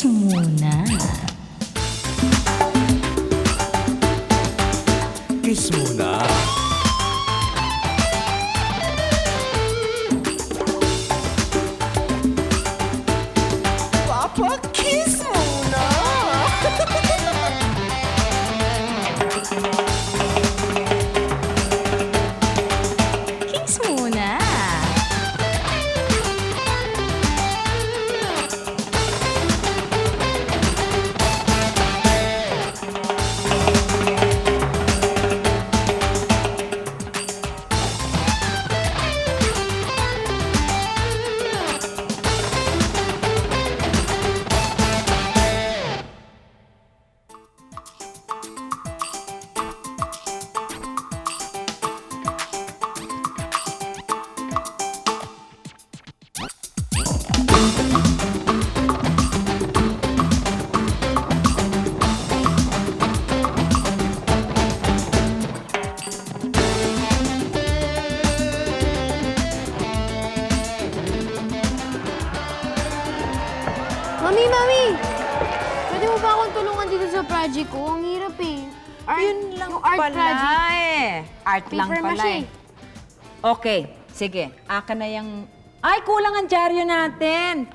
Kiss muna. Kiss muna. Papa, kiss muna. Kiss muna. Mami! Pwede mo ba akong tulungan dito sa project ko? Ang hirap eh. Yun lang yung art pala project. eh. Art lang Paper pala mache. eh. Okay, sige. Aka na yung... Ay, kulang ang dyaryo natin.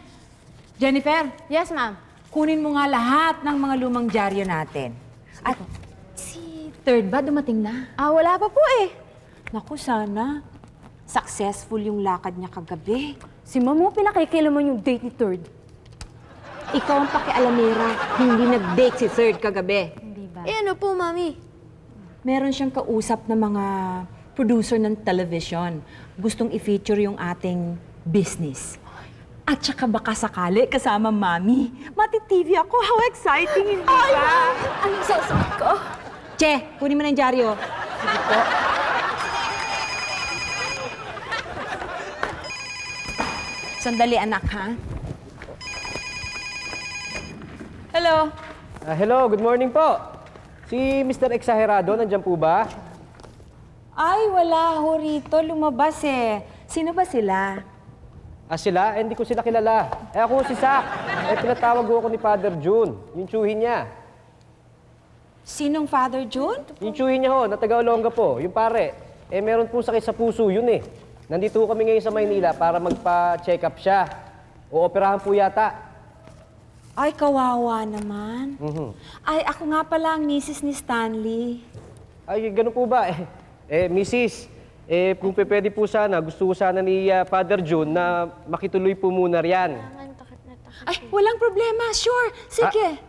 Jennifer, Yes, ma'am. kunin mo nga lahat ng mga lumang dyaryo natin. At si Third ba dumating na? Wala pa po eh. Naku, sana. Successful yung lakad niya kagabi. Si ma'am mo, pinakikilaman yung date ni Third. Ikaw ang pakialamera. Hindi nag-date si Third kagabi. Hindi ba? Eh ano po, mami? Meron siyang kausap na mga producer ng television. Gustong i-feature yung ating business. At saka baka sakali kasama mami. Mati-TV ako. How exciting, hindi ba? Anong sasakit ko? Che, kunin mo na yung dyaryo. Sige po. Sandali, anak, ha? Hello. Hello, good morning po. Si Mr. Exagerado, nandiyan po ba? Ay, wala ho rito. Lumabas eh. Sino ba sila? Sila? Hindi ko sila kilala. Ako si Sak. Pinatawag ko ako ni Father June. Yung tsuhin niya. Sinong Father June? Yung tsuhin niya ho, na taga-Olonga po. Yung pare. Meron po sakit sa puso yun eh. Nandito ho kami ngayon sa Maynila para magpa-check up siya. Ooperahan po yata. Ay, kawawa naman. Mhm. Ay, ako nga pala ang misis ni Stanley. Ay, ganun po ba? Mrs., kung pwede po sana, gusto ko sana ni Father June na makituloy po muna riyan. Ay, walang problema. Sure. Sige.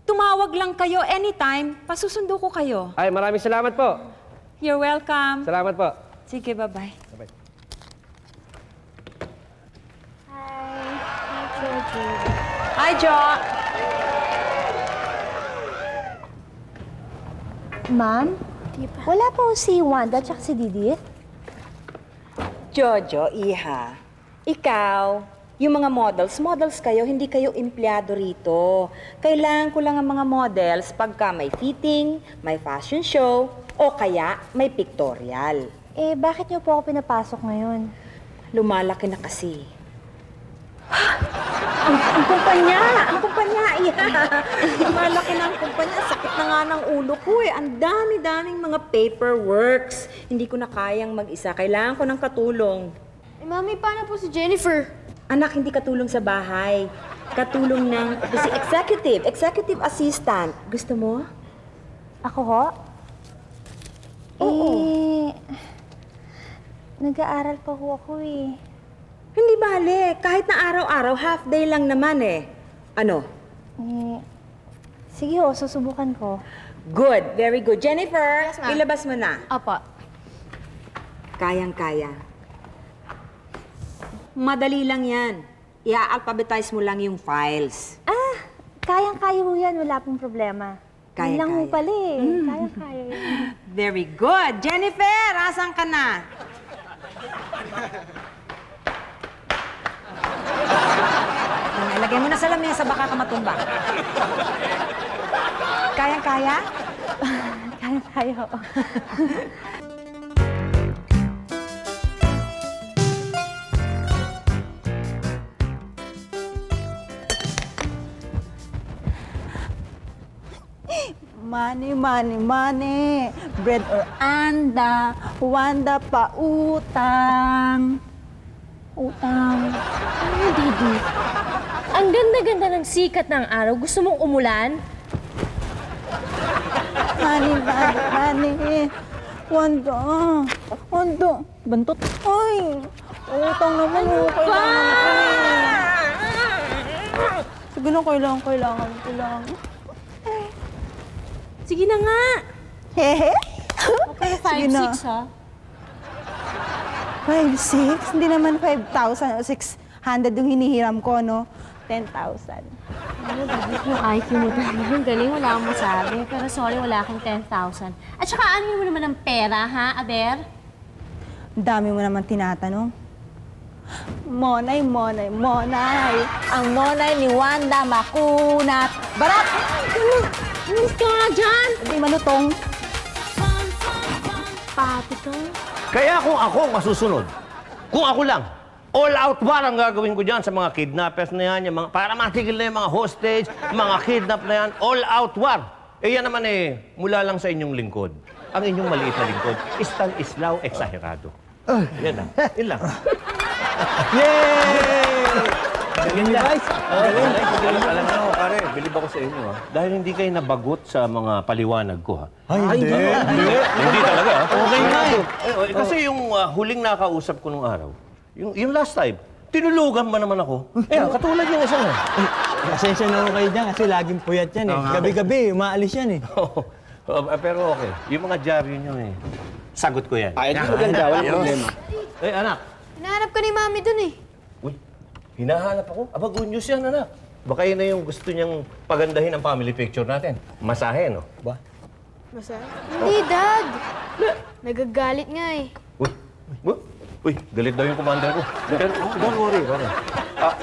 Tumawag lang kayo anytime. Pasusundo ko kayo. Ay, maraming salamat po. You're welcome. Salamat po. Sige, bye-bye. Bye-bye. Hi, Jo. Ma'am, wala po si Wanda at si Didit? Jojo, iha. Ikaw, yung mga models kayo, hindi kayo empleyado rito. Kailangan ko lang ang mga models pagka may fitting, may fashion show, o kaya may pictorial. Eh, bakit niyo po ako pinapasok ngayon? Lumalaki na kasi. Ang kumpanya, iha. Lumalaki na ang kumpanya. Sakit na nga ng ulo ko eh. Ang dami-daming mga paperworks. Hindi ko na kayang mag-isa. Kailangan ko ng katulong. Eh, mami, paano po si Jennifer? Anak, hindi katulong sa bahay. Katulong ng si executive assistant. Gusto mo? Ako ho? Oo. Nag-aaral pa ho ako eh. Hindi bale. Kahit na araw-araw, half day lang naman eh. Ano? Sige ho, susubukan ko. Good. Very good. Jennifer, Yes, ma'am. ilabas mo na. Apa. Kayang-kaya. Madali lang yan. I-alphabetize mo lang yung files. Kayang-kaya ho yan, wala pong problema. Yun lang ho Kaya-kaya. pala eh. Kayang-kaya yan. Very good. Jennifer, asan ka na? Ilagay mo na sa lamesa, baka ka matumba. Kayang-kaya? Kayang-kaya ho. Money, money, money. Bread or anda. Wanda pa utang. Utang. Ano, Didi? Ang ganda-ganda ng sikat ng araw. Gusto mong umulan? Money, money, money. Wanda. Wanda. Bantot. Ay. Utang naman. Kailangan. Sige na, kailangan. Sige na nga. Hehe. Okay, Sige na. 5-6 ha? 5,600? Hindi naman 5,000 o 600 yung hinihiram ko, no? 10,000. Ano, Didi, yung IQ mo talaga. Ang galing, wala akong masabi. Pero sorry, wala akong 10,000. At saka, ano mo naman ng pera, ha, Aber? Ang dami mo naman tinatanong. Monay, monay, monay. Ang monay ni Wanda makunat. Barat! Miss ka nga dyan! Hindi malutong. Pati ka. Kaya kung ako ang masusunod, kung ako lang, all-out war ang gagawin ko dyan sa mga kidnappers na yan, yung mga, para matigil na yung mga hostage, mga kidnap na yan, all-out war. Eh yan naman mula lang sa inyong lingkod. Ang inyong maliit na lingkod, Istan Islao Exagerado. Yan lang. Yun lang. Alam mo, pare, bilib ako sa inyo. Dahil hindi kayo nabagot sa mga paliwanag ko, ha? Ay, hindi. Hindi talaga, ha? Okay nga eh. Kasi yung huling nakausap ko nung araw, yung last time, tinulugan ba naman ako? Katulad yung isa na. Pasensya na ako kayo dyan kasi laging puyat yan eh. Gabi-gabi, umaalis yan eh. Pero okay, yung mga dyaryo nyo sagot ko yan. Ay, hindi maganda. Walang problema. Anak. Hinahanap ka ni Mami dun eh. Uy, hinahanap ako. Aba, good news yan, anak. Baka yun na yung gusto niyang pagandahin ang family picture natin. Masahe, no? Ba? Hindi, Dad. Nagagalit nga eh. Uy, galit daw yung commander ko. Pero don't worry, pare.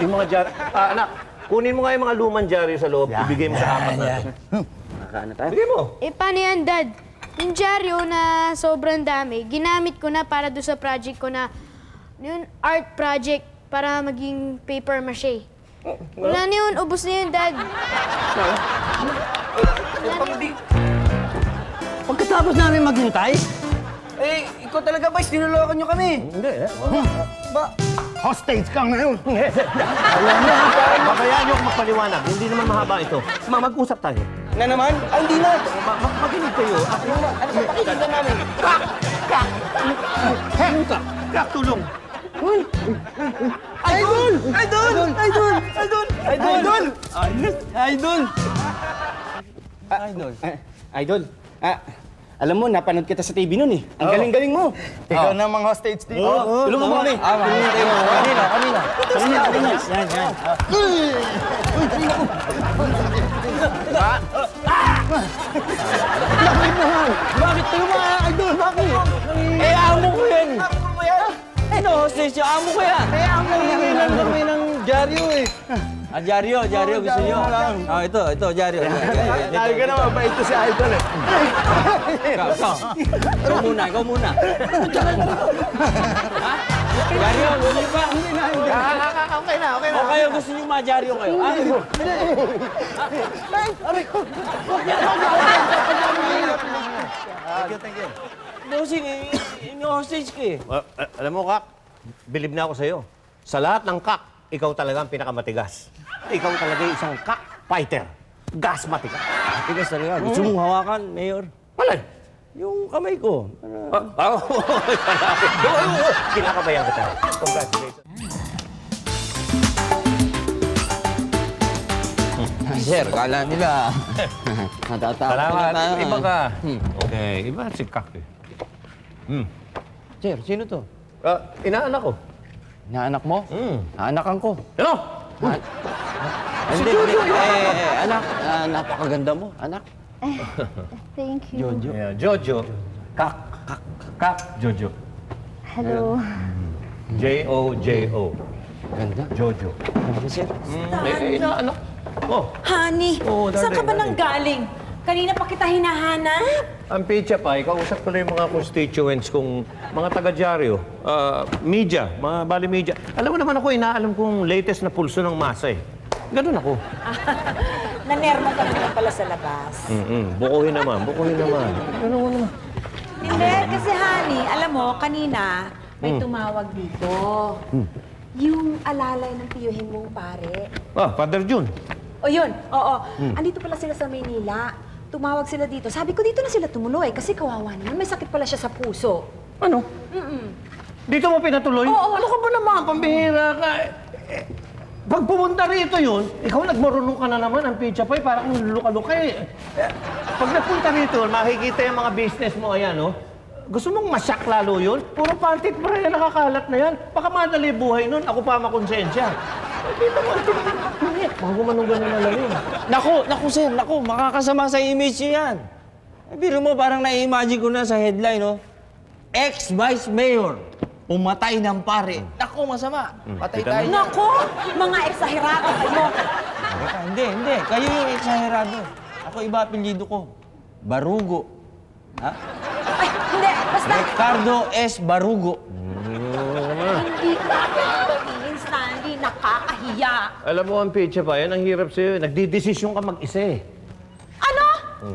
Yung mga dyaryo... anak, kunin mo nga yung mga lumang dyaryo sa loob. Ibigay mo sa apat natin. Bigay mo. Eh, paano yan, Dad? Yung dyaryo na sobrang dami, ginamit ko na para doon sa project ko na yun, art project para maging paper mache. Wala na yun, ubos na yun, Dad. Pagkatapos namin maghintay, Eh, ikaw talaga ba? Sinulokan nyo kami. Hindi, Hostage ka ngayon. Babayaan niyo ako magpaliwanag. Hindi naman mahaba ito. Mag-usap tayo. Na naman? Ay, hindi na. Makinig kayo. Ano ba pakikinggan namin? Kak, tulong. Idol! Idol! Idol! Idol! Idol! Idol! Idol, alam mo, napanood kita sa TV nun eh. Ang galing-galing mo. Ikaw namang hostage dito. Tulungan mo kami. Kanina. Yan. Bakit tayo mga idol? Bakit? Eh, amo ko yan! Ano, hostage yung amo ko yan! Eh, ang nangingilan kami ng dyaryo eh. Dyaryo, gusto nyo? Ito, dyaryo. Sabi ka naman, bait ko si Idol eh. Ikaw muna. Ha? Dyaryo, gusto nyo ba? Okay na. O kayo, gusto nyo ma-dyaryo kayo? Thank you. Kasi in-hostage ka eh. Alam mo, Kak, bilib na ako sa'yo. Sa lahat ng kak, ikaw talaga ang pinakamatigas. Ikaw talaga isang kak fighter. Gas matigas. Tigas talaga. Gusto mong hawakan, Mayor? Malay. Yung kamay ko. Kinakabayan kita. Congratulations. Sir, kala nila. Natatakot Salamat. na tayo. Iba ka. Okay, iba si Kak eh. Sir, sino to? Inaanak ko. Naanak mo? Naanakan ko. Ano? Hindi. Anak, napakaganda mo. Anak. Thank you. Jojo. Yeah, Jojo. Kak, Jojo. Hello. J-O-J-O. Ganda. Jojo. Ganda, sir. Inaanak. Oh, Honey, Oo, saan ka ba darling. nang galing? Kanina pa kita hinahanap. ang pitcha pa, kausap ko na yung mga constituents kong mga taga-dyaryo, media, mga bali media. Alam mo naman ako, inaalam kong latest na pulso ng masa eh. Ganun ako. Nanermo ka naman pala sa labas. Bukuhin naman, bukuhin naman. Hindi, kasi honey, alam mo, kanina may tumawag dito. Yung alalay ng tiyuhin mong pare. Ah, Father Jun. O yun, oo. Andito pala sila sa Maynila. Tumawag sila dito. Sabi ko, dito na sila tumuloy kasi kawawa naman. May sakit pala siya sa puso. Ano? Dito mo pinatuloy? Oo. Ano ka ba naman? Pambihira ka. Pag pumunta rito yun, ikaw nagmarunong ka na naman ang pizza pie, parang niluluka-luka eh. Pag nagpunta rito, makikita yung mga business mo, ayan, no? Gusto mong masyak lalo yun? Puro pantit pa rin nakakalat na yan. Baka madali buhay nun, ako pa makonsensya. Dito mo, baka gumanong gano'n na lang yun. Naku sir, makakasama sa image niyo yan. Biro mo, parang na-imagine ko na sa headline, no? Ex-Vice Mayor, pumatay ng pare. Naku, masama. Patay kita tayo. Nako, mga eksahirado kayo. Hindi. Kayo yung eksaherado. Ako iba apelyido ko. Barugo. Ha? Ay, hindi, basta. Ricardo S. Barugo. Hindi ka sabihin, Stanley, nakakahiya. Alam mo ang pizza pie, yan ang hirap sa'yo. Nagdidesisyon ka mag-isa eh. Ano?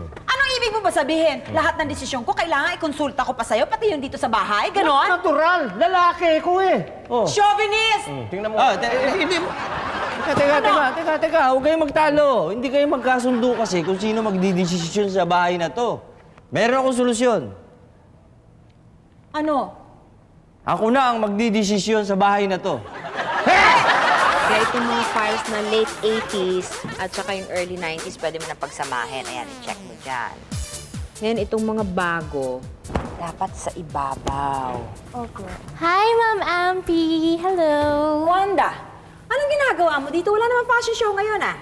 Anong ibig mo ba sabihin? Lahat ng desisyon ko, kailangan ikonsulta ko pa sa'yo, pati yung dito sa bahay, ganon? Natural! Lalaki ko eh! Oh. Chauvinist! Tingnan mo. Hindi mo. Teka. Huwag kayong magtalo. Hindi kayo magkasundo kasi kung sino magdidesisyon sa bahay na to. Meron akong solusyon. Ano? Ako na ang magdidesisyon sa bahay na to. Kaya itong mga files na late 80s at saka yung early 90s, pwede mo na pagsamahin. Ayan, i-check mo dyan. Ngayon, itong mga bago, dapat sa ibabaw. Hi, Ma'am Ampy! Hello! Wanda, anong ginagawa mo dito? Wala namang fashion show ngayon, ah.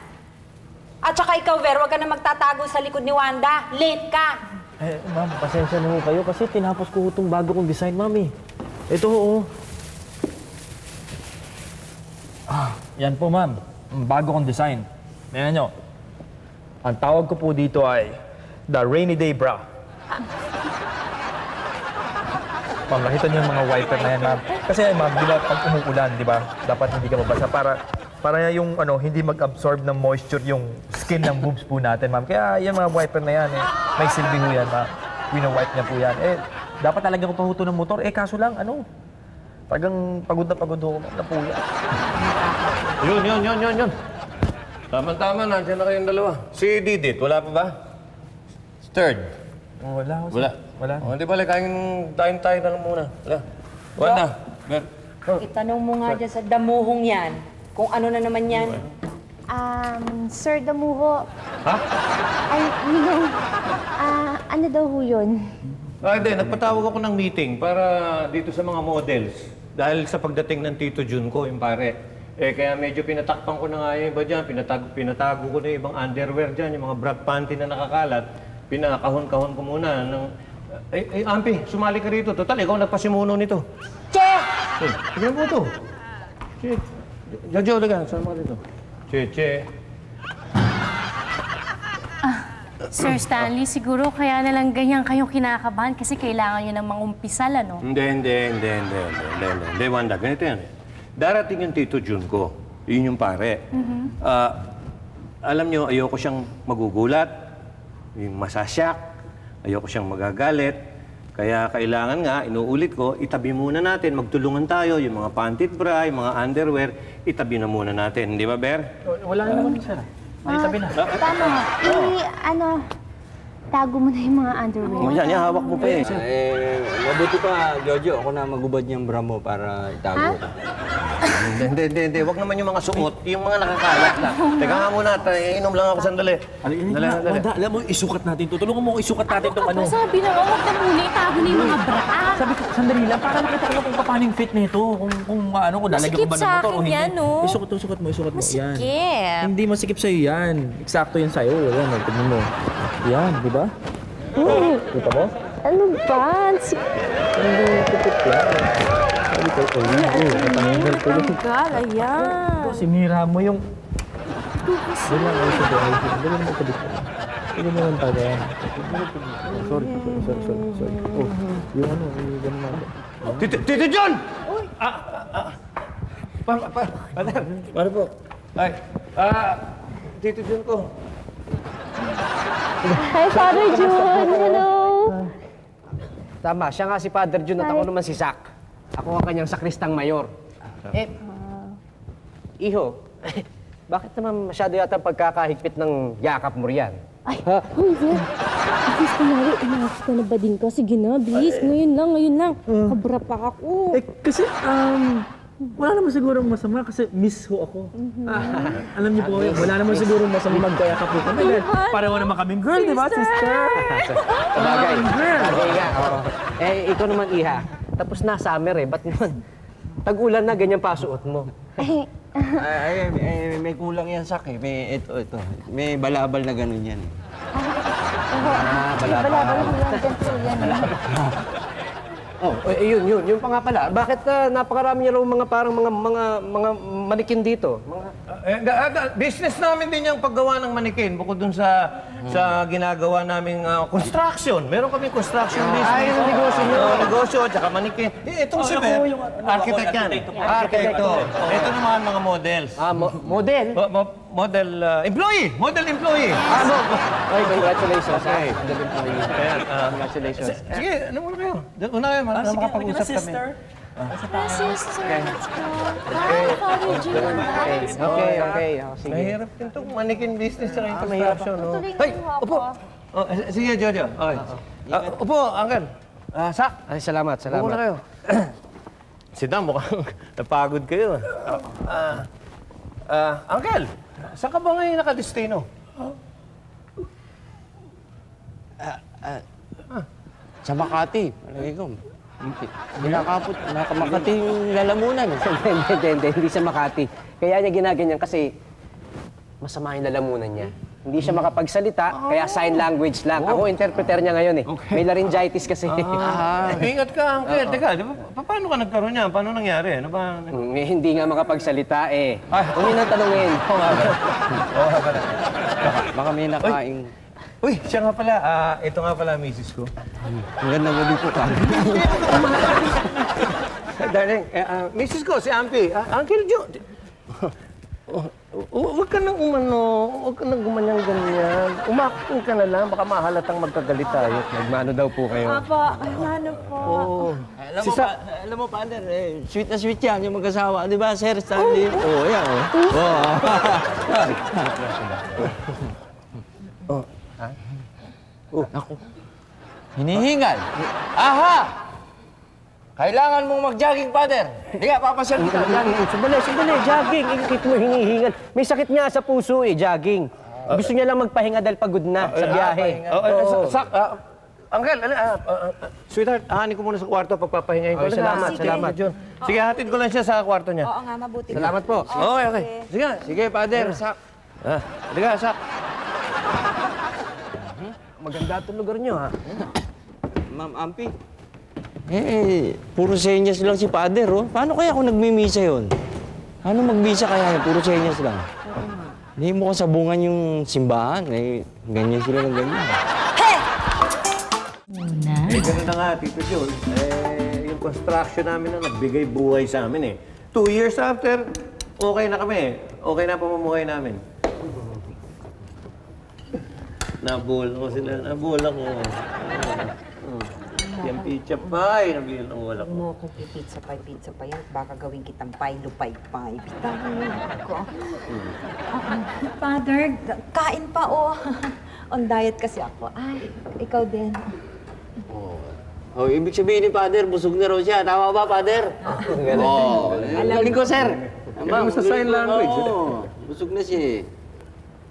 At saka ikaw, Ver, huwag ka na magtatago sa likod ni Wanda. Late ka! Eh, ma'am, pasensya na ho kayo kasi tinapos ko itong bago kong design, mami. Ito ho. Yan po, ma'am. Bago kong design. Ayan nyo. Ang tawag ko po dito ay The Rainy Day Bra. Ma'am, nakita niyo yung mga wiper na yan, ma'am. Kasi, ma'am, di ba, pag umuulan, di ba, dapat hindi ka mabasa para yung hindi mag-absorb ng moisture yung skin ng boobs po natin, ma'am. Kaya yung mga wiper na yan, may silbi ho yan, ma'am. Wino-wipe niya po yan. Dapat talaga ko pahuto ng motor. Kaso lang, tagang pagod ho, ma'am, na po yan. Yun. Tama-tama, nandiyan na kayong dalawa. Si Didit, wala pa ba? Third. Wala. O, di ba, tayo na lang muna. Wala. Itanong mo nga dyan sa damuhong yan, kung ano na naman yan. Sir Damuho. Ha? Ano daw ho yun? Hindi. Nagpatawag ako ng meeting para dito sa mga models. Dahil sa pagdating ng Tito Jun ko, yung pare. Kaya medyo pinatakpan ko na nga yung iba dyan. Pinatago ko na yung ibang underwear dyan, yung mga bra panty na nakakalat. Pinakahon-kahon ko muna. Ampi, sumali ka rito. Total, ikaw nagpasimuno nito. Che! Tignan mo ito. Che. Jojo, laga. Sama ka dito. Che. Sir Stanley, siguro kaya na lang ganyan kayong kinakabahan kasi kailangan nyo ng mangumpisal, ano? Hindi, Wanda. Ganito yan. Darating yung Tito Jun ko. Yun yung pare. Alam nyo, ayoko siyang magugulat, yung masasyak, ayoko siyang magagalit. Kaya kailangan nga, inuulit ko, itabi muna natin, magtulungan tayo, yung mga pantit bra, yung mga underwear, itabi na muna natin. Di ba, Ber? Wala na naman, sir. Naitabi na. Tama. Tago mo na yung mga underwear. Yan, hawak mo pa eh. Mabuti pa, Jojo. Ako na magubad niyang bra mo para itago ko. Hindi. Huwag naman yung mga suot, yung mga nakakalat lang. Teka nga muna, inom lang ako sandali. Dali. Alam mo, isukat natin to. Tulungan mo isukat natin itong ano. Sabi na, huwag na muna itago na yung mga bra. Sabi ko, sandali lang, para makita ko kung paano yung fit nito. Kung lalagyan ko ba ng motor o hindi. Masikip sa akin yan, no? Isukat mo. Yan. Masikip. Hindi masikip sa'yo yan. Eksakto yan sa'yo. Yan, tignan mo. Yan, di ba? Kita mo? Ano ba? Tanggal, ayan. Sinira mo yung... Dali lang, dali naman ito dito. Dali naman tayo. Sorry. Oh, yung yung ganun natin. Tito Jun! Paano po? Ay, Tito Jun ko. Hi, Father June! Hello! Tama, siya nga si Father June at ako naman si Zach. Ako ang kanyang sakristang mayor. Iho, bakit naman masyado yata pagkakahigpit ng yakap mo riyan? Hoy, Ver! Please, kunwari, inakit ka na ba din ko? Sige na, please. Ngayon lang. Kabra pa ako. Kasi, wala naman sigurong masama kasi miss ho ako. Alam niyo po, wala naman sigurong masama magkayakap po kami. Pareho naman kaming girl, di ba, sister? Bagay. Bagay nga. Oo. Ikaw naman, Iha. Tapos na summer ba't naman tag-ulan na ganyan pa suot mo? May kulang yan, Sak eh. Ito. May balabal na ganun yan. Yun pa nga pala. Bakit napakarami niya raw mga parang mga manikin dito? Business namin din yung paggawa ng manikin bukod dun sa ginagawa naming construction. Meron kami construction business. yung negosyo niyo. Negosyo, tsaka manikin. Itong si Beth, architect yan. Arkitekto. Ito naman mga models. Model? Model employee. Model employee. Ay, congratulations. Okay. Model employee. Congratulations. Sige, ano muna kayo? Una kayo, makapag-usap kami. Sister, let's go. Hi, Father June. Okay. Sige. Mahirap din itong manikin business sa yung construction. No? Ay, Upo! Oh, sige, Jojo. Okay. Upo, Uncle. Sak. Ay, salamat. Upo na kayo. Si Dam, mukhang napagod kayo. Uncle, saan ka ba ngayon nakadestino? Sa Makati, malagay ko. Makati yung lalamunan. Hindi sa Makati. Kaya niya ginaganyan kasi masama yung lalamunan niya. Hindi siya makapagsalita, kaya sign language lang. Ako, interpreter niya ngayon May laryngitis kasi. Ingat ka, Uncle. Teka, di ba, paano ka nagkaroon niyan? Paano nangyari? Ano ba? Hindi nga makapagsalita Huwag niyo nang tanungin. Baka may nakain. Uy, siya nga pala. Ito nga pala, misis ko. Magandang gabi po ka. Darling, misis ko, si Ampi. Uncle Joe. Huwag ka nang huwag ka nang gumanyang ganyan. Umakting ka na lang, baka mahalatang magkagalit tayo. Nagmano daw po kayo. Papa, ano po? Alam mo, partner, sweet na sweet yan, yung mag-asawa. Di ba, Sir Stanley? Oo, yan. Ako. Hinihingal. Aha! Kailangan mong mag-jogging, father. Hindi ka, papasyal kita. Sandali, jogging. Ikit mo hinihingal. May sakit nga sa puso jogging. Gusto niya lang magpahinga dahil pagod na sa biyahe. Uncle, sweetheart, ahanin ko muna sa kwarto pagpapahingayin ko. Salamat. John. Sige, hatid ko lang siya sa kwarto niya. Oo nga, mabuti. Salamat po. Okay. Sige. Sige, father. Sak. Halika, Sak. Maganda itong lugar niyo, Ma'am Ampi. Puro senyas lang si father, Paano kaya kung nagmimisa yun? Ano magbisa kaya yun? Puro senyas lang. Hindi mo kasabungan yung simbahan. Ganyan sila ng ganyan. Ganun na nga, Tito John. Yung construction namin na nagbigay buhay sa amin 2 years after, okay na kami. Okay na ang pamumuhay namin. Nabuhol ako sila. Nabuhol ako. Yung pizza pie. Nabuhol ako. Wala ko. Mo kung pizza pa yan, baka gawin kitang pie-lupay-pie. Bitawan ko. Father, kain pa On diet kasi ako. Ay, ikaw din. Ibig sabihin ni father, busog na raw siya. Tama ba, father? Galing ko, sir. Galing mo sa sign language. Busog na siya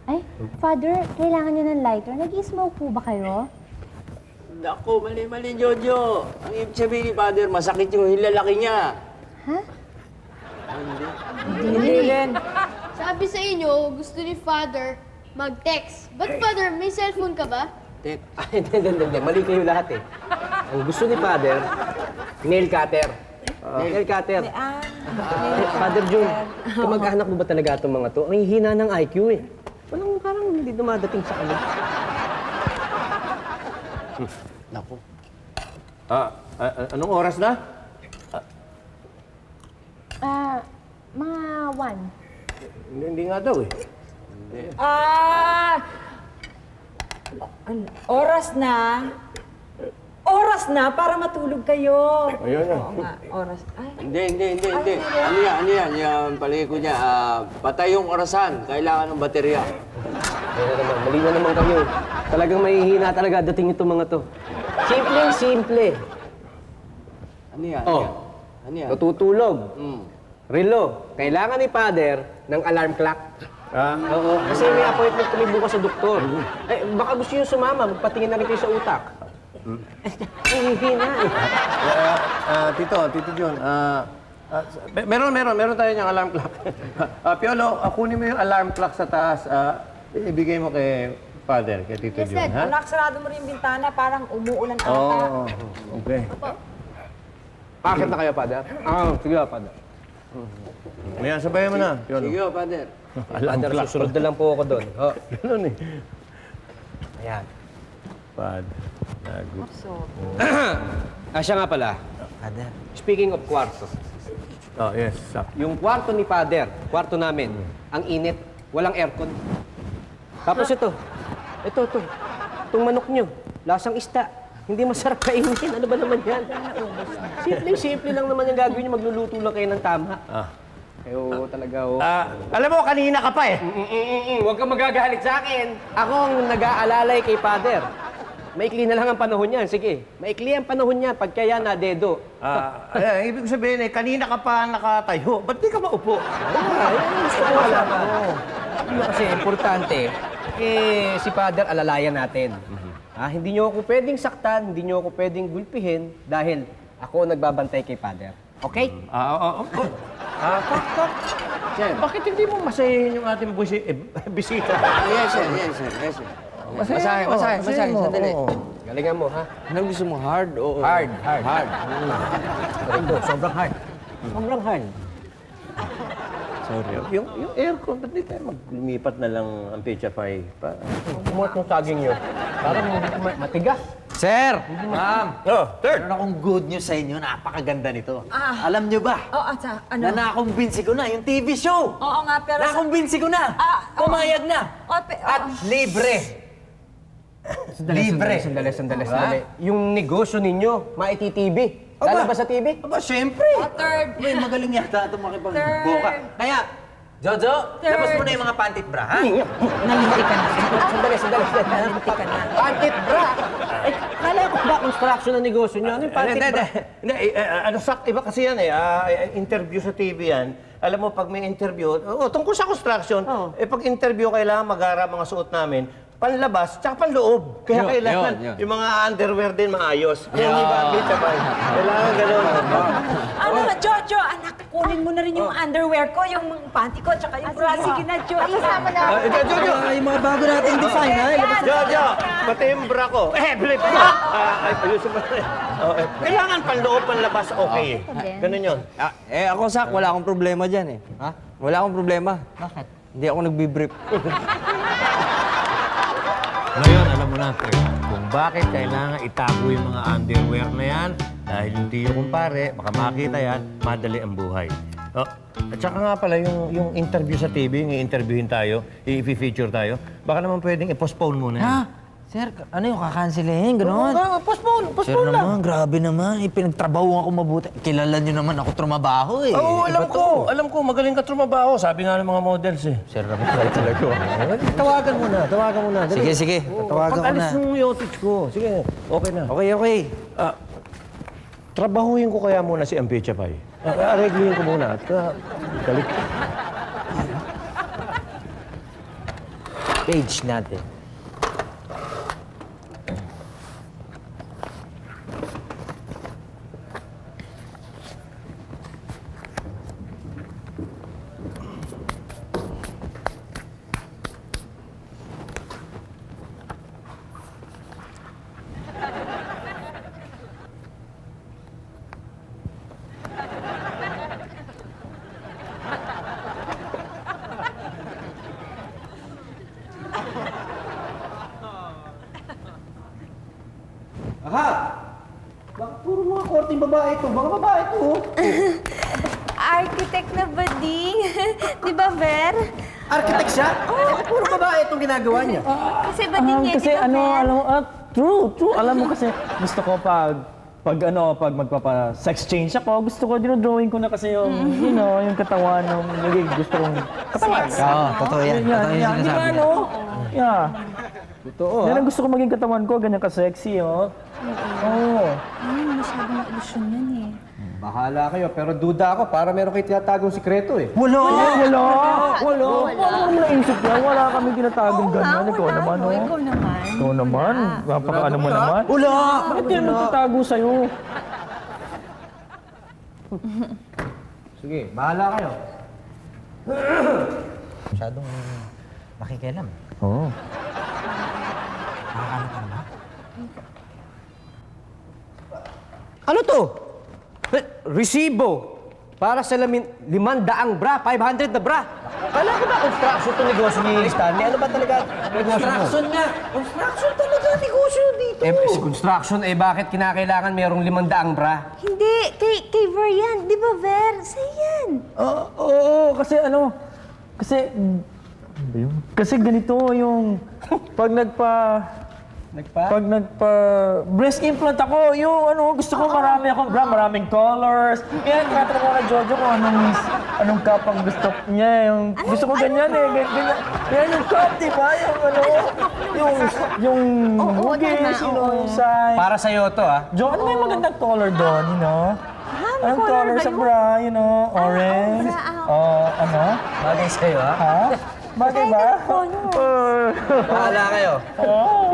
Ay, Father, kailangan niyo ng lighter. Nag-i-smoke po ba kayo? Naku, mali-mali, Jojo. Ang ibig sabihin ni father, masakit yung hilalaki niya. Ha? Sabi sa inyo, gusto ni Father mag-text. Ba't Father, may cellphone ka ba? Hindi. Mali kayo lahat Ang gusto ni Father, nail cutter. Nail cutter. Father June, kamag-anak mo ba talaga itong mga to? Ang hihina ng IQ Parang hindi dumadating sa kanila. Naku. Anong oras na? Mga 1. Hindi nga daw Oras na. Oras na para matulog kayo. Ayun na. Oo nga, oras. Ay, Hindi. Ano yan? Yung palagi ko niya, patay yung orasan. Kailangan ng baterya. Ayun na naman, mali na naman kayo. Talagang mahihina talaga dating itong mga to. Simple. Ano yan? Oh. Ano yan? Natutulog. Relo, kailangan ni Father ng alarm clock. Oo, kasi may appointment kami bukas sa doktor. Eh, baka gusto niyo sumama, magpatingin na rin kayo sa utak. Hihina eh. Tito John, meron tayo niyang alarm clock. Piolo, kunin mo yung alarm clock sa taas. Ibigay mo kay Father, kay Tito yes, John, Dad. ha? Anak, sarado mo rin yung bintana. Parang umuulan ata. Oo, okay. Pakit na kayo, Father? Sige, Father. Ayan, sabayan mo na, Piolo. Sige, Father. Alarm Father, clock. susunod na lang po ako doon. Oh. Ganun eh. Ayan. Father. Good. Siya nga pala. Father. Speaking of kwarto, Oh, yes. yung kwarto ni Father, kwarto namin, ang init, walang aircon. Tapos ito. Itong manok nyo, lasang isda. Hindi masarap kainin. Ano ba naman yan? Simple lang naman yung gagawin nyo. Magluluto lang kayo ng tama. Kayo talaga, oh. Alam mo, kanina ka pa eh. Huwag kang magagalit sa akin. Ako ang nag-aalalay kay Father. Maikli na lang ang panahon niyan. Sige, maikli ang panahon niyan. Pagka yan na dedo. Ibig sabihin eh, kanina ka pa nakatayo. Ba't di ka maupo? Yan ang gusto ko malaman. Ano kasi importante, si Father alalayan natin. Hindi niyo ako pwedeng saktan, hindi niyo ako pwedeng gulpihin dahil ako nagbabantay kay Father. Okay? Bakit hindi mo masahin yung ating bisita? Yes, sir. Masahe. Sandali. Galingan mo, ha? Ano gusto mo? Hard o... Hard. Sobrang hard. Sobrang hard. Sorry. Yung aircon, ba't di tayo lumipat na lang ang Pizza-Pie? Umuot ng saging nyo. Parang matigas. Sir! Ma'am! Third! Meron akong good news sa inyo. Napakaganda nito. Alam nyo ba? Ano? Na nakumbinsi ko na yung TV show! Oo nga, pero... Nakumbinsi ko na! Pumayag na! At libre! Sandali. Yung negosyo ninyo, maititv. Lalabas sa TV? Aba, syempre! Third. Uy, magaling yata itong makipagboka. Kaya, Jojo, labas mo na yung mga pantit bra, ha? Nalinti ka na. Sandali. Nalinti ka na. Pantit bra! Kala ko ba construction ng negosyo nyo? Ano yung pantit bra? Iba kasi yan eh. Interview sa TV yan. Alam mo, pag may interview, tungkol sa construction, pag interview, kailangan mag-ara mga suot namin, panlabas, tsaka panloob. Kaya kailangan yun. yung mga underwear din maayos. Kaya hindi ba, kailangan gano'n. Jojo, anak, kunin mo na rin yung underwear ko, yung panty ko, tsaka yung bra. Sige na, Jojo. Isama na. Jojo! Yung mga bago nating design, ha? Jojo! Pati yung bra ko. Blip! Ayusin mo na. Kailangan panloob, panlabas, okay. Ganun yun. Ako, Sak, wala akong problema dyan, eh. Ha? Wala akong problema. Bakit? Hindi ako nagbibrief. Ngayon, alam mo na, Kurt, kung bakit kailangan itago yung mga underwear na yan, dahil hindi yung kumpare, baka makita yan, madali ang buhay. At saka nga pala, yung interview sa TV, yung i-interviewin tayo, i-feature tayo, baka naman pwedeng i-postpone muna yan. Sir, ano yung kakansilehin? Ganon? Postpone Sir naman, grabe naman. Pinagtrabaho ako mabuti. Kilala nyo naman ako trumabaho, eh. Oo, alam ko, magaling ka trumabaho. Sabi nga ng mga models eh. Sir naman talaga. Tawagan mo na. Dali. Sige. Tawagan ko na. Pag-alis yung yotage ko. Sige, okay na. Okay. Trabahuin ko kaya muna si Ampecha Pai. Aregluhin ko muna at galit. Page natin. Puro mga korting babae ito. Mga babae ito. Architect na bading. Di ba, Ver? Architect siya? Puro babae itong ginagawa niya. Kasi bading niya, Kasi di ba, ano, Fer? alam mo, true. Alam mo kasi gusto ko pag magpapa-sex change ako, gusto ko, dinodrawing ko na kasi yung, you know, yung katawan ng naging gusto kong katawan. Oo, totoo yan. Totoo yung Di ba, sinasabi ano? Yeah. Totoo, Yan ang gusto ko maging katawan ko, ganyan ka-sexy, oh. Oo. Masyadong ilusyon yan eh. Bahala kayo, pero duda ako para meron kayo tinatagong sikreto eh. Wala. Paano mo naisip yan? Wala kami tinatagong ganyan. Ikaw naman, oh. Ikaw naman. Napaka-ano mo naman. Wala! Bakit di naman tatago sa'yo? Sige, bahala kayo. Masyadong nakikialam. Oo. Ano to? Resibo. Para sa 500 bra, 500 na bra. Kala ko ba construction to negosyo ni Stanley? Ano ba talaga negosyo mo? Construction nga. Construction talaga negosyo dito. Si construction, bakit kinakailangan mayroong 500 bra? Hindi, kay Ver yan. Di ba, Ver? Sa'yo yan. Oo, kasi ano, kasi ganito yung pag breast implant ako, yung ano, gusto ko maraming colors. Kaya tinatanong ko na Jojo kung anong cup ang gusto niya, yung gusto ko ganyan ganyan. Yan yung cup, di ba? Yung ano, yung hugis, yung size. Para sa'yo to, ah. Jo, ano ba yung magandang color doon, you know? Anong color sa bra, you know? Orange? Ano? Bagay sa'yo, ah. Ha? Bagay ba? Bahala kayo.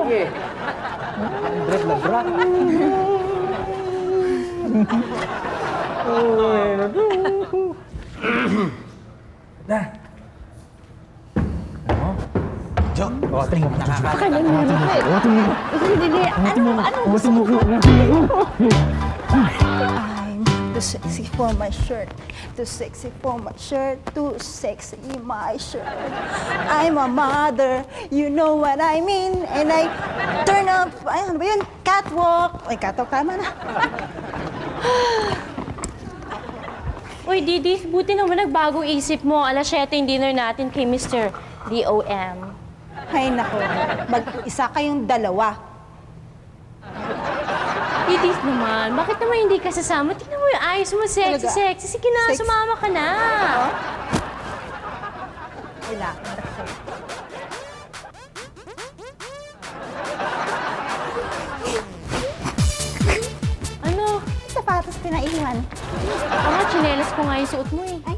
Sige. 100 na bra. I'm too sexy for my shirt. Too sexy for my shirt. Too sexy in my shirt. I'm a mother, you know what I mean. And I turn up, ay, ano ba yun? Catwalk. Ay, catwalk, tama na. Uy, Didi, buti naman nagbagong isip mo. Alas 7 yung dinner natin kay Mr. D.O.M. Ay, nako. Mag-isa kayong dalawa. Didi naman, bakit naman hindi ka sasama? Tingnan mo yung ayos mo, sexy. Sige na, Sexy. sumama ka na. Wala. Ano? Sapatos pinaiwan. Chinelas ko nga yung suot mo eh. Ay,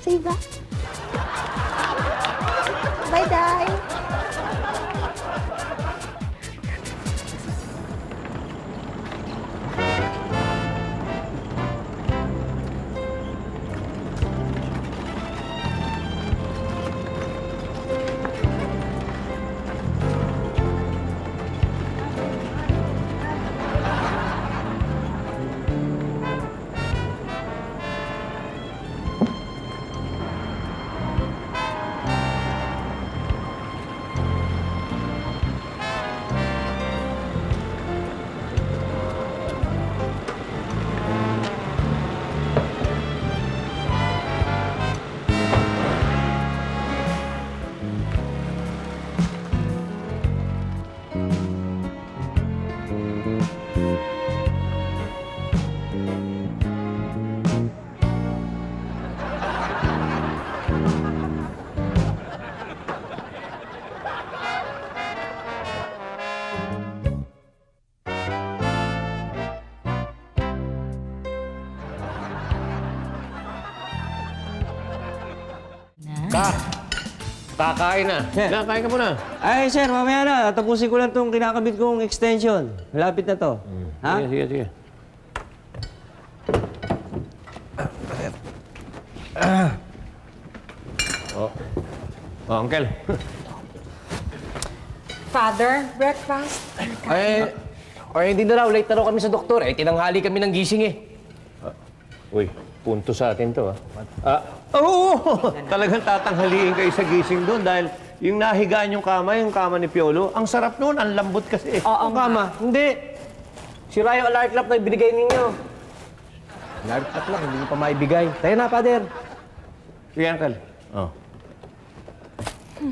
sa'yo ba? Bye, Day. Kakain na. Kain ka muna. Ay, sir, mamaya na. Tapusin ko lang itong kinakabit kong extension. Malapit na to. Ha? Sige. Uncle. Father, breakfast. Hindi na raw. Late na raw kami sa doktor. Tinanghali kami ng gising eh. Uy, punto sa atin to, Oo! Talagang tatanghaliin kayo sa gising doon dahil yung nahigaan yung kama ni Piolo, ang sarap noon, ang lambot kasi. Oo, kama. Hindi. Sira yung alarm clock na ibinigay ninyo. Alarm clock lang, hindi nyo pa maibigay. Tayo na, Father. Sige, Uncle. Dad,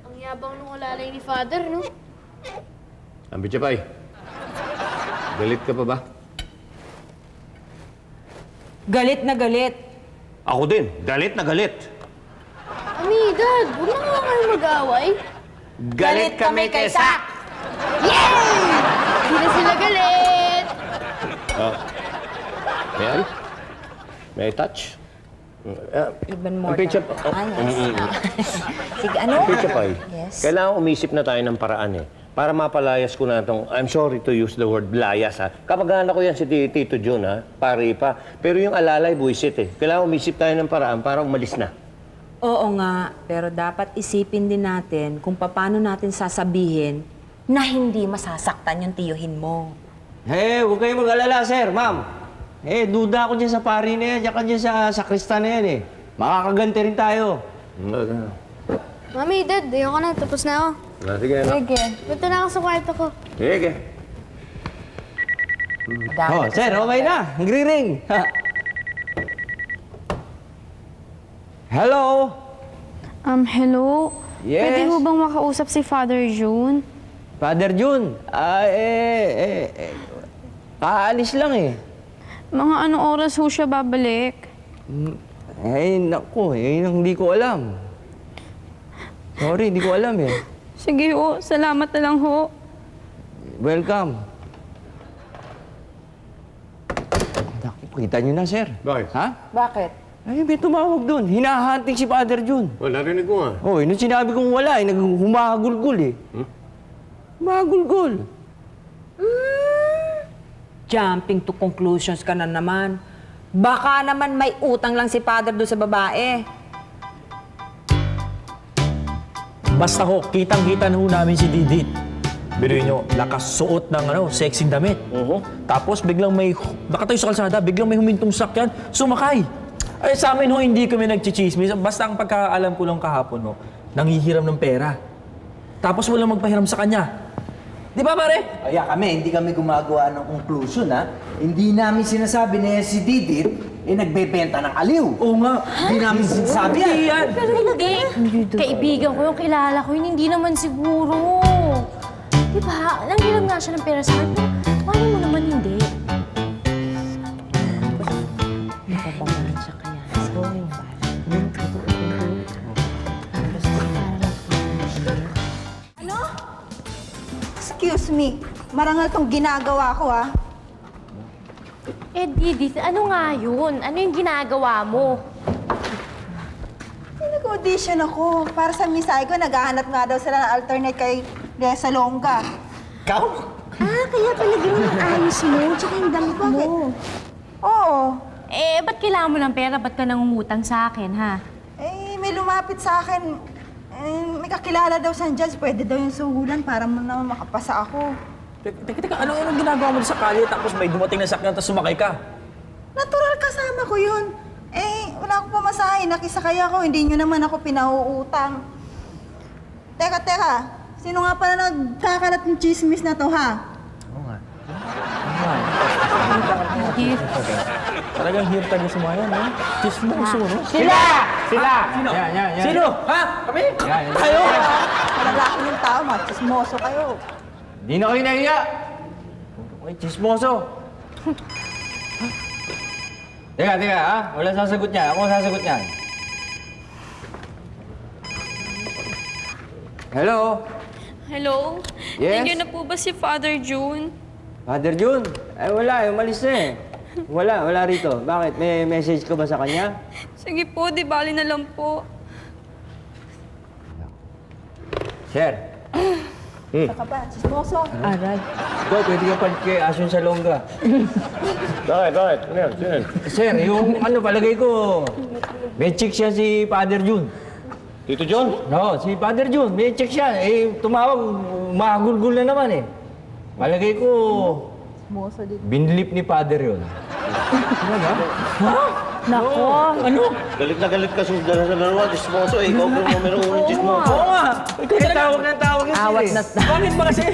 ang yabang nung alalay ni Father, no? Ambi Chapay, galit ka pa ba? Galit na galit. Ako din, galit na galit. Mami, Dad, huwag na nga kayo mag-away. Galit kami kay Sak! Yay! Hindi na sila galit! May I? May I touch? Even more Ambi than... Chapay. Sige, ano? Ambi Chapay, Yes. kailangan umisip na tayo ng paraan para mapalayas ko na itong, I'm sorry to use the word layas Kapag-anak ko yan si Tito Jun pari pa. Pero yung alalay, buisit Kailangan umisip tayo ng paraan para umalis na. Oo nga, pero dapat isipin din natin kung paano natin sasabihin na hindi masasaktan yung tiyuhin mo. Huwag kayong mag-alala, sir, ma'am. Duda ako dyan sa pari na yan, tsaka dyan sa sakristan na yan Makakaganti rin tayo. Mami, Dad, ayoko na. Tapos na ako. Sige, Sige. Punta na ako sa kwarto ko. Sige. Sir, okay na. Nagri-ring. Hello? Hello? Yes? Pwede ho bang makausap si Father June? Father June? Aalis lang Mga anong oras ho siya babalik? Naku, hindi ko alam. Sorry, hindi ko alam Sige ho, salamat na lang ho. Welcome. Naku, kita niyo na, sir. Bakit? Ha? Bakit? May tumawag doon. Hinahunting si Father June. Narinig ko nga. Nung sinabi kong wala, humahagulgul Humahagulgul. Jumping to conclusions ka na naman. Baka naman may utang lang si Father doon sa babae. Basta ho, kitang-kita na ho namin si Didit. Biruin nyo, nakasuot ng sexy damit. Tapos biglang nakatayo sa kalsada, biglang may humintong sakyan, sumakay. Ay, sa amin ho, hindi kami nagchichismis. Basta ang pagkaalam ko lang kahapon, nanghihiram ng pera. Tapos walang magpahiram sa kanya. Di ba, pare? Kaya kami, hindi kami gumagawa ng conclusion, Hindi namin sinasabi na si Didit, nagbebenta ng aliw. Oo nga. Hindi namin sinasabi yan. Hindi yan. Pero hindi. Kaibigan ko yung kilala ko yun, hindi naman siguro. Di ba? Nanghiram nga siya ng pera sa akin. Paano mo naman hindi? Napabangalan siya kaya. So, yung Excuse me, marangal tong ginagawa ko Eh, Didi, ano nga yun? Ano yung ginagawa mo? Nag-audition ako para sa misay ko. Naghahanap nga daw sila ng alternate kay Reza Longa. Ikaw? Kaya pala gano'n ang ayos mo, tsaka yung damit mo. Oo. Eh, ba't kailangan mo ng pera? Ba't ka nangungutang sa akin, ha? May lumapit sa akin. May kakilala daw sa judge. Pwede daw yung suhulan para naman makapasa ako. Teka, anong ginagawa mo sa kalye tapos may dumating na sakyan tapos sumakay ka? Natural kasama ko yun. Wala akong pamasahe. Nakisakay ako. Hindi nyo naman ako pinauutang. Teka. Sino nga pala nagkakalat ng chismis na to, ha? Oo nga. Talagang hirap tayo sa mga yan, Chismoso, no? Sila! Sino? Sino? Ha? Kami? Tayo? Malalaki yung tao, mga chismoso kayo. Hindi na kayo nahiya. Chismoso. Teka, Wala sasagot niya. Ako ang sasagot niyan. Hello? Hello? Yes? Nandiyan na po ba si Father June? Father June? Wala. Umalis na Wala rito. Bakit? May message ka ba sa kanya? Sige po, di bali na lang po. Sir. Saka ba, chismoso? Aray. Ikaw, pwede ka palit kay Asun Salonga. Bakit? Ano yan? Sino yan? Sir, yung palagay ko, may chick siya si Father June. Tito John? No, si Father June, may check siya. Tumawag, mahagulgul na naman Palagay ko, binlip ni Father yun. Nako. Ano? Galit na galit ka sa dalawa, chismoso. Ikaw po numero uno chismoso. Oo nga. Tawag yung Awat na. Bakit ba kasi?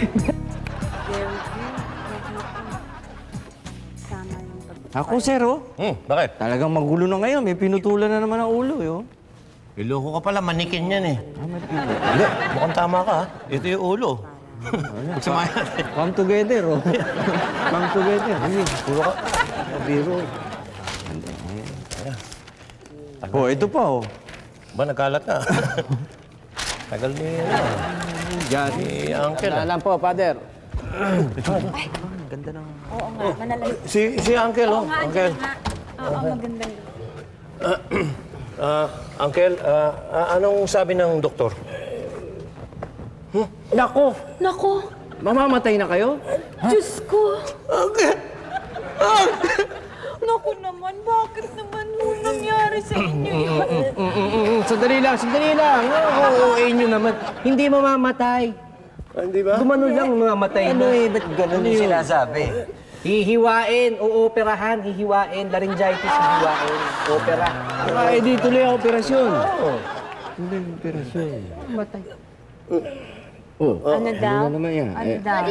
Ako, sir, oh. Bakit? Talagang magulo na ngayon. May pinutulan na naman ang ulo, eh, oh. Iloko ka pala, manikin yan eh. Hindi, mukhang tama ka ha. Ito yung ulo. Magsamayan natin. Come together, oh. Come together. Hindi, puro ka. Biro. Oh, ito pa, oh. Ba, nagkalat ka? Tagal ni, ni Uncle. Alam po, Father. Oo nga, manalay. Si Uncle, oh. Uncle. Oo, magandang. Uncle, anong sabi ng doktor? Nako, Nako, mamamatay na kayo? Diyos ko. Uncle! Naku naman, bakit naman nangyari sa inyo yan? Sandali lang. Oo, nyo naman. Hindi mamamatay. Hindi ba? Gumanon lang mamamatay na. Ba't ganun yung sinasabi? Hihiwain, uoperahan, laryngitis, hihiwain, opera. Ay, di tuloy ang operasyon. Oo. Tuloy ang operasyon. Matay. Ano daw? Ano naman yan? Ano daw?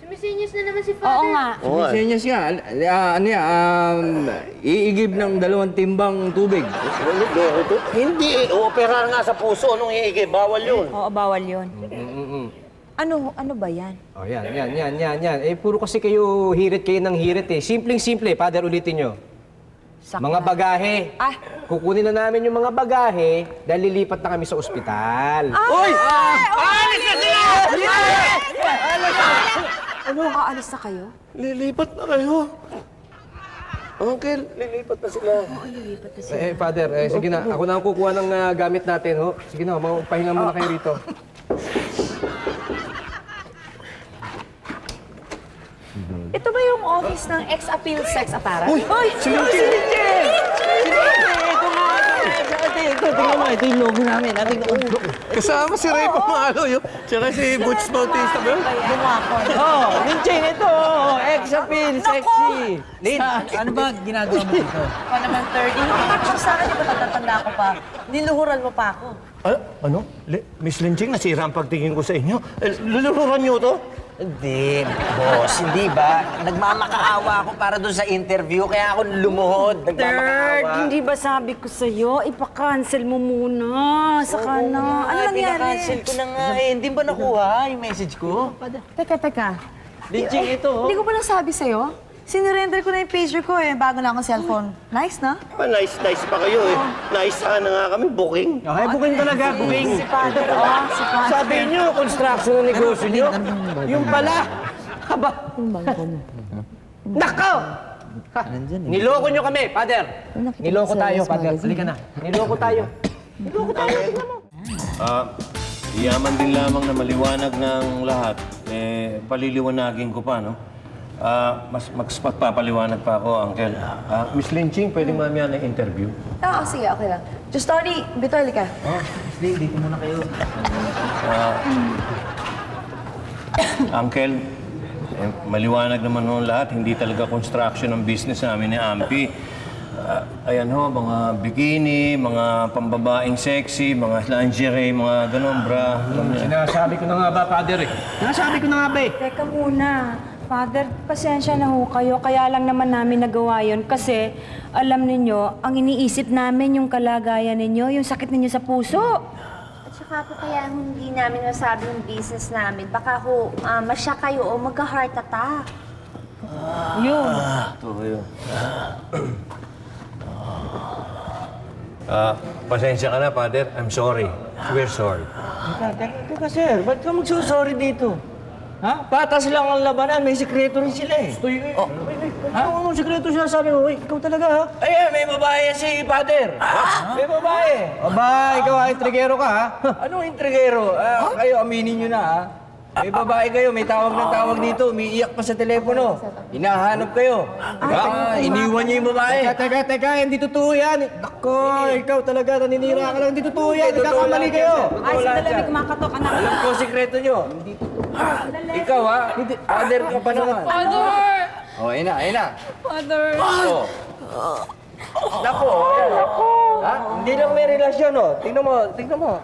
Sumisinyas na naman si Oo Father. nga. Senyas nga. Iigib ng 2 timbang tubig. Hindi, opera nga sa puso. Anong iigib? Bawal yun. Oo, bawal yun. Ano ba yan? Oh, yan. Eh, puro kasi kayo hirit ng hirit eh. Simpleng-simple, Father, ulitin nyo. Mga bagahe. Ah. Kukunin na namin yung mga bagahe dahil lilipat na kami sa ospital. Uy! Alis na sila! Ano, aalis na kayo? Lilipat na kayo. Uncle, lilipat na sila. Father, sige na. Ako na ang kukuha ng gamit natin, ho. Sige na, pahinga muna kayo rito. Ito ba yung office ng ex-appeal sex apparat? Uy! Tingnan mo, ito yung logo namin. Kasama si Ray Pamalo yun. Tsaka si Butch Bautista ba yun? Oh, Linchain, ito. Ex-appeal, sexy. Ano ba ginagawa mo dito? Ako naman 30. Sa akin, di ba tatatanda ko pa? Niluhuran mo pa ako. Ano? Miss Linching, nasira ang pagtingin ko sa inyo. Luluhuran niyo to? Hindi, boss. Hindi ba? Nagmamakaawa ako para doon sa interview, kaya ako lumuhod. Nagmamakaawa. Hindi ba sabi ko sa'yo, ipa-cancel mo muna. Saka na. Ano nangyari? Pinakancel ko na nga eh. Hindi ba nakuha yung message ko? Teka. Linchain, ito. Hindi ko pa nasabi sa'yo. Sinurrender ko na yung pager ko eh, bago na akong cellphone. Nice, na? Nice pa kayo eh. Nice na nga kami, booking. Okay, booking talaga, booking. Si Father, si Father. Sabi nyo, construction ng negosyo nyo. Yung pala. Haba. Nako! Niloko nyo kami, Father. Niloko tayo, Father. Halika na. Niloko tayo. Tingnan mo. Yaman din lamang na maliwanag ng lahat. Paliliwanagin ko pa, no? Mas papaliwanag pa ako, Uncle. Miss Linching, pwede mamaya na interview? Sige, okay lang. Just story, Bitoy, ka. Dito muna kayo. Uncle, maliwanag naman ho lahat. Hindi talaga construction ang business namin ni Ampi. Ayan ho, mga bikini, mga pambabaeng sexy, mga lingerie, mga ganon, bra. Sinasabi ko na nga ba, Father eh? Sinasabi ko na nga ba eh? Teka muna. Father, pasensya na ho kayo. Kaya lang naman namin nagawa yun. Kasi, alam ninyo, ang iniisip namin yung kalagayan ninyo, yung sakit ninyo sa puso. At saka po kaya hindi namin masabi yung business namin. Baka ho, masya kayo o magka-heart attack. Yun. Ito yun. Pasensya ka na, Father. I'm sorry. We're sorry. Teka, sir. Ba't ka magsusorry dito? Ha? Patas lang ang labanan. May sekreto rin sila eh. Anong sekreto sinasabi mo? Uy, ikaw talaga ha? Ay, may babae yan si Father. May babae. Aba, ikaw intrigero ka ha? Anong intrigero? Kayo, aminin nyo na ha? May babae kayo, may tawag ng tawag dito, umiiyak pa sa telepono. Hinahanap kayo. Iniwan niyo yung babae. Teka, hindi totoo yan. Nako, ikaw talaga, naninira ka lang. Hindi totoo yan, nagkakamali kayo. Ay, sandali, may kumakatok, anak. Alam ko, sikreto nyo. Hindi totoo. Ikaw ha? Father ka pa naman. Father! Oh, ayun na. Father! Oh. Nako, ayan. Ha? Hindi lang may relasyon, oh. Tingnan mo.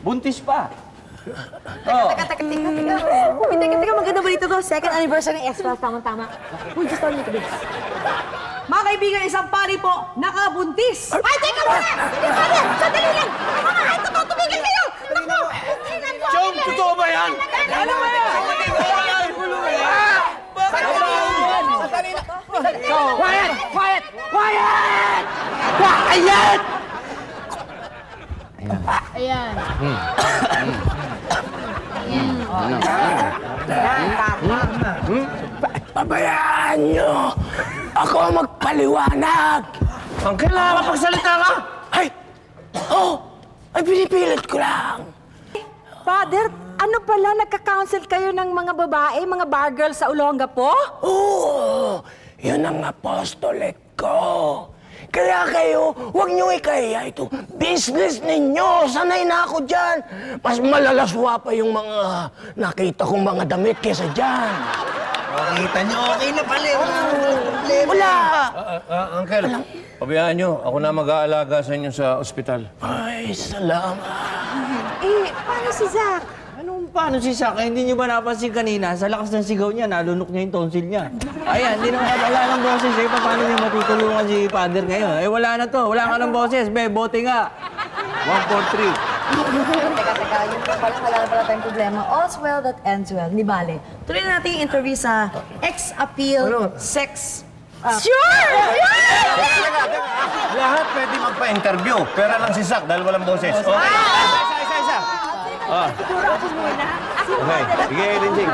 Buntis pa. Teka, maganda ba dito ko? Second anniversary ng X-Files, tama-tama. Uy, just tell me to this. Mga kaibigan, isang pari po, nakabuntis! Ay, teka muna! Father, sandali lang! Ay, totoo, tumigil kayo! Naku! Chong, totoo ba yan? Ano ba yan? Quiet! Quiet! Quiet! Quiet! Ayan. Pabayaan nyo! Ako ang magpaliwanag! Ang kailangan pagsalita ka! Ay! Oh! Ay, pinipilit ko lang! Father, ano pala, nagka-counsel kayo ng mga babae, mga bar girls sa Olongapo? Oo! Yun ang apostolate ko! Kaya kayo, huwag niyong ikahiya ito. Business ninyo! Sanay na ako dyan! Mas malalaswa pa yung mga nakita kong mga damit kesa dyan. Kita niyo, okay na pala. Wala! Uncle, pabayaan nyo. Ako na mag-aalaga sa inyo sa ospital. Ay, salamat. Eh, paano si Zach? Paano si Sak? Eh, hindi niyo ba napansin kanina? Sa lakas ng sigaw niya, nalunok niya yung tonsil niya. Ayan, hindi naman wala ng boses eh. Paano niya matutulungan si Father ngayon? Eh, wala na to. Wala ka ng boses. Be, bote nga. 1, 4, 3. Teka, yun po pala, wala na pala tayong problema. All's well that ends well. Ni Bale, tuloy na natin yung interview sa ex-appeal sex... Sure! Lahat pwede magpa-interview. Pera lang si Zach dahil walang boses. Okay? Isa. Okay. Sige, Linjing.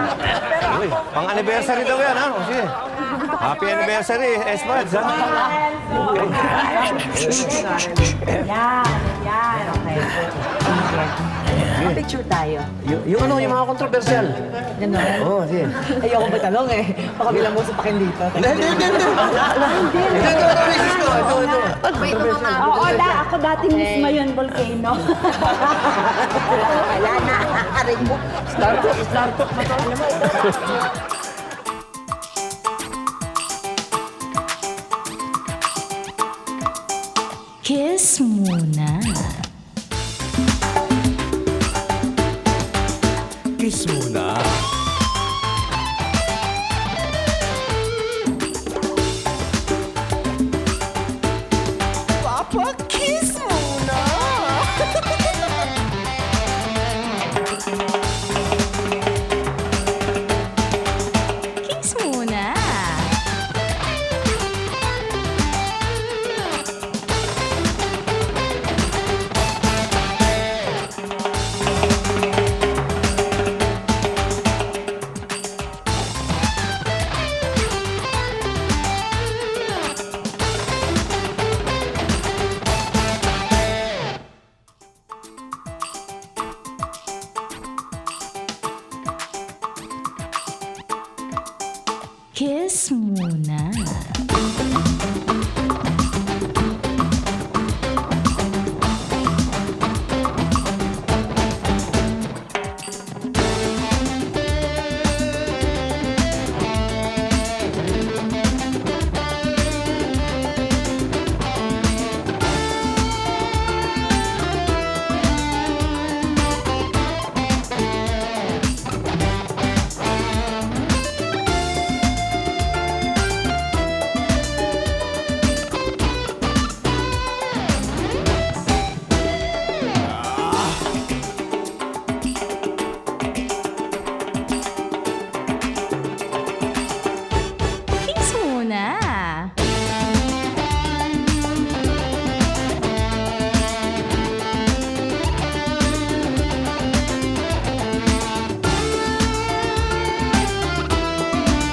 Okay. Pang-anniversary daw yan, ha? O, sige. Happy anniversary, S-Buds, ha? Yan. Okay. Picture tayo. Yung mga kontrobersyal. Ganon. Oo, sige. Ayoko ba talong eh. Baka bilang mo sa pakin dito. Oo, ako dating Miss Mayon Volcano. Wala na. Aray mo. Start talk na to. Kiss muna. Kiss muna. Papa, kiss muna! Kiss muna. Kiss muna.